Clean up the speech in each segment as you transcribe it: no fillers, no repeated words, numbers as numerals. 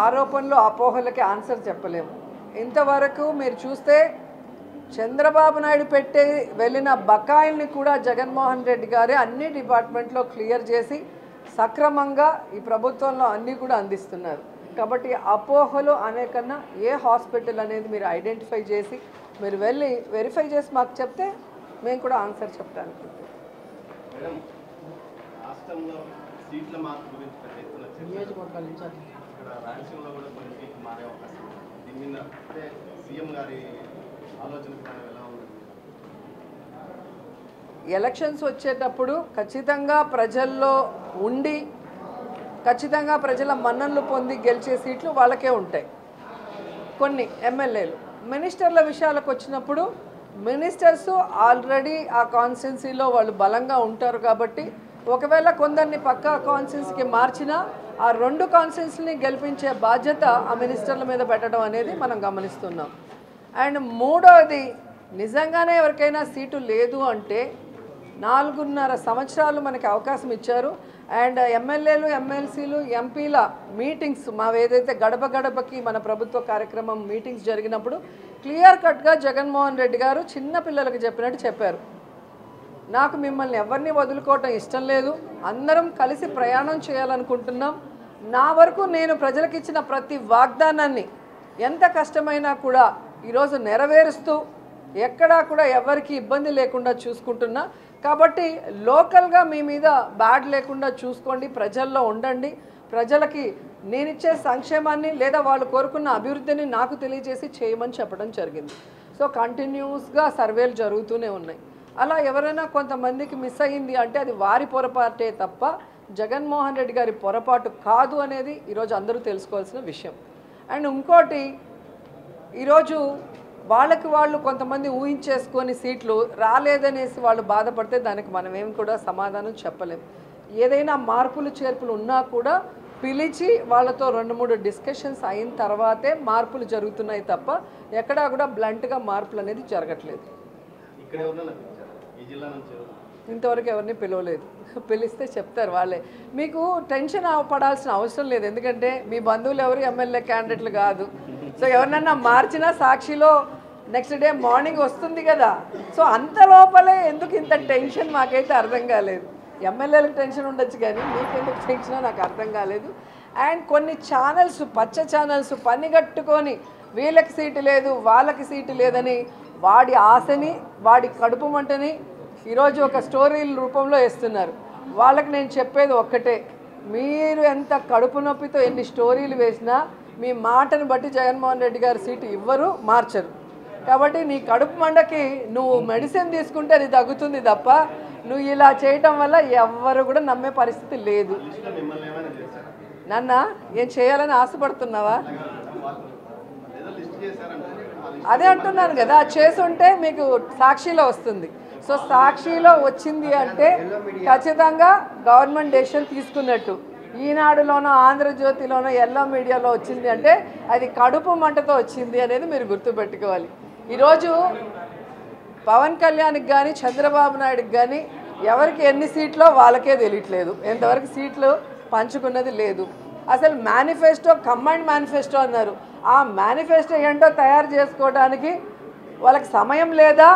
ఆరోపణలు అపోహలకి ఆన్సర్ చెప్పలేము. ఇంతవరకు మీరు చూస్తే చంద్రబాబు నాయుడు పెట్టే వెళ్ళిన బకాయిల్ని కూడా జగన్మోహన్ రెడ్డి గారే అన్ని డిపార్ట్మెంట్లో క్లియర్ చేసి సక్రమంగా ఈ ప్రభుత్వంలో అన్నీ కూడా అందిస్తున్నారు. కాబట్టి అపోహలు అనే కన్నా ఏ హాస్పిటల్ అనేది మీరు ఐడెంటిఫై చేసి మీరు వెళ్ళి వెరిఫై చేసి మాకు చెప్తే మేము కూడా ఆన్సర్ చెప్తానికి. నియోజకవర్గాల నుంచి ఎలక్షన్స్ వచ్చేటప్పుడు ఖచ్చితంగా ప్రజల్లో ఉండి ఖచ్చితంగా ప్రజల మన్ననలు పొంది గెలిచే సీట్లు వాళ్ళకే ఉంటాయి. కొన్ని ఎమ్మెల్యేలు మినిస్టర్ల విషయాలకు వచ్చినప్పుడు మినిస్టర్స్ ఆల్రెడీ ఆ కాన్స్టిట్యున్సీలో వాళ్ళు బలంగా ఉంటారు కాబట్టి ఒకవేళ కొందరిని పక్క కాన్స్టిట్యున్సీకి మార్చినా ఆ 2 కాన్స్టిట్యున్సీని గెలిపించే బాధ్యత ఆ మినిస్టర్ల మీద పెట్టడం అనేది మనం గమనిస్తున్నాం. అండ్ మూడోది నిజంగానే ఎవరికైనా సీటు లేదు అంటే 4.5 సంవత్సరాలు మనకి అవకాశం ఇచ్చారు. అండ్ ఎమ్మెల్యేలు ఎమ్మెల్సీలు ఎంపీల మీటింగ్స్ ఏదైతే గడప గడపకి మన ప్రభుత్వ కార్యక్రమం మీటింగ్స్ జరిగినప్పుడు క్లియర్ కట్గా జగన్మోహన్ రెడ్డి గారు చిన్న పిల్లలకు చెప్పినట్టు చెప్పారు, నాకు మిమ్మల్ని ఎవరిని వదులుకోవటం ఇష్టం లేదు, అందరం కలిసి ప్రయాణం చేయాలనుకుంటున్నాం, నా వరకు నేను ప్రజలకు ఇచ్చిన ప్రతి వాగ్దానాన్ని ఎంత కష్టమైనా కూడా ఈరోజు నెరవేరుస్తూ ఎక్కడా కూడా ఎవరికి ఇబ్బంది లేకుండా చూసుకుంటున్నా, కాబట్టి లోకల్గా మీ మీద బ్యాడ్ లేకుండా చూసుకోండి, ప్రజల్లో ఉండండి, ప్రజలకి నేనిచ్చే సంక్షేమాన్ని లేదా వాళ్ళు కోరుకున్న అభివృద్ధిని నాకు తెలియజేసి చేయమని చెప్పడం జరిగింది. సో కంటిన్యూస్గా సర్వేలు జరుగుతూనే ఉన్నాయి. అలా ఎవరైనా కొంతమందికి మిస్ అయ్యింది అంటే అది వారి పొరపాటే తప్ప జగన్మోహన్ రెడ్డి గారి పొరపాటు కాదు అనేది ఈరోజు అందరూ తెలుసుకోవాల్సిన విషయం. అండ్ ఇంకోటి, ఈరోజు వాళ్ళకి వాళ్ళు కొంతమంది ఊహించేసుకొని సీట్లు రాలేదనేసి వాళ్ళు బాధపడితే దానికి మనం ఏం కూడా సమాధానం చెప్పలేం. ఏదైనా మార్పులు చేర్పులు ఉన్నా కూడా పిలిచి వాళ్ళతో 2-3 డిస్కషన్స్ అయిన తర్వాతే మార్పులు జరుగుతున్నాయి తప్ప ఎక్కడా కూడా బ్లంట్గా మార్పులు అనేది జరగట్లేదు. ఇంతవరకు ఎవరిని పిలవలేదు, పిలిస్తే చెప్తారు వాళ్ళే. మీకు టెన్షన్ పడాల్సిన అవసరం లేదు, ఎందుకంటే మీ బంధువులు ఎవరు ఎమ్మెల్యే క్యాండిడేట్లు కాదు. సో ఎవరినన్నా మార్చినా సాక్షిలో నెక్స్ట్ డే మార్నింగ్ వస్తుంది కదా. సో అంత లోపలే ఎందుకు ఇంత టెన్షన్ మాకైతే అర్థం కాలేదు. ఎమ్మెల్యేలకు టెన్షన్ ఉండొచ్చు కానీ మీకెందుకు టెన్షనో నాకు అర్థం కాలేదు. అండ్ కొన్ని ఛానల్స్ పచ్చ ఛానల్స్ పనిగట్టుకొని వీళ్ళకి సీటు లేదు వాళ్ళకి సీటు లేదని వాడి ఆశని వాడి కడుపు మంటని ఈరోజు ఒక స్టోరీల రూపంలో వేస్తున్నారు. వాళ్ళకి నేను చెప్పేది ఒక్కటే, మీరు ఎంత కడుపు నొప్పితో ఎన్ని స్టోరీలు వేసినా మీ మాటను బట్టి జగన్మోహన్ రెడ్డి గారి సీటు ఇవ్వరు, మార్చరు. కాబట్టి నీ కడుపు మండకి నువ్వు మెడిసిన్ తీసుకుంటే అది తగ్గుతుంది తప్ప నువ్వు ఇలా చేయటం వల్ల ఎవ్వరు కూడా నమ్మే పరిస్థితి లేదు. నన్న ఏం చేయాలని ఆశపడుతున్నావా? అదే అంటున్నాను కదా, చేసుంటే మీకు సాక్షిలో వస్తుంది. సో సాక్షిలో వచ్చింది అంటే ఖచ్చితంగా గవర్నమెంట్ డెసిషన్ తీసుకున్నట్టు. ఈనాడులోనో ఆంధ్రజ్యోతిలోనో ఎల్లో మీడియాలో వచ్చింది అంటే అది కడుపు మంటతో వచ్చింది అనేది మీరు గుర్తుపెట్టుకోవాలి. ఈరోజు పవన్ కళ్యాణ్కి కానీ చంద్రబాబు నాయుడుకి కానీ ఎవరికి ఎన్ని సీట్లో వాళ్ళకే తెలియట్లేదు, ఎంతవరకు సీట్లు పంచుకున్నది లేదు. అసలు మేనిఫెస్టో కంబైన్డ్ మేనిఫెస్టో అన్నారు, ఆ మేనిఫెస్టో ఏంటో తయారు చేసుకోవడానికి వాళ్ళకి సమయం లేదా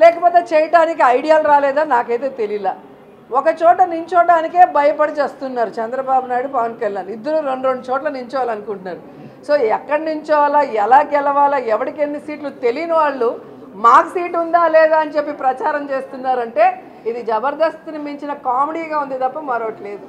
లేకపోతే చేయటానికి ఐడియాలు రాలేదా నాకైతే తెలియలా. ఒక చోట నించోటానికే భయపడి చేస్తున్నారు చంద్రబాబు నాయుడు పవన్ కళ్యాణ్, ఇద్దరు 2 చోట్ల నించోవాలనుకుంటున్నారు. సో ఎక్కడి నించోవాలా, ఎలా గెలవాలా, ఎవరికి ఎన్ని సీట్లు తెలియని వాళ్ళు మాకు సీటు ఉందా లేదా అని చెప్పి ప్రచారం చేస్తున్నారంటే ఇది జబర్దస్త్ని మించిన కామెడీగా ఉంది తప్ప మరొకటి లేదు.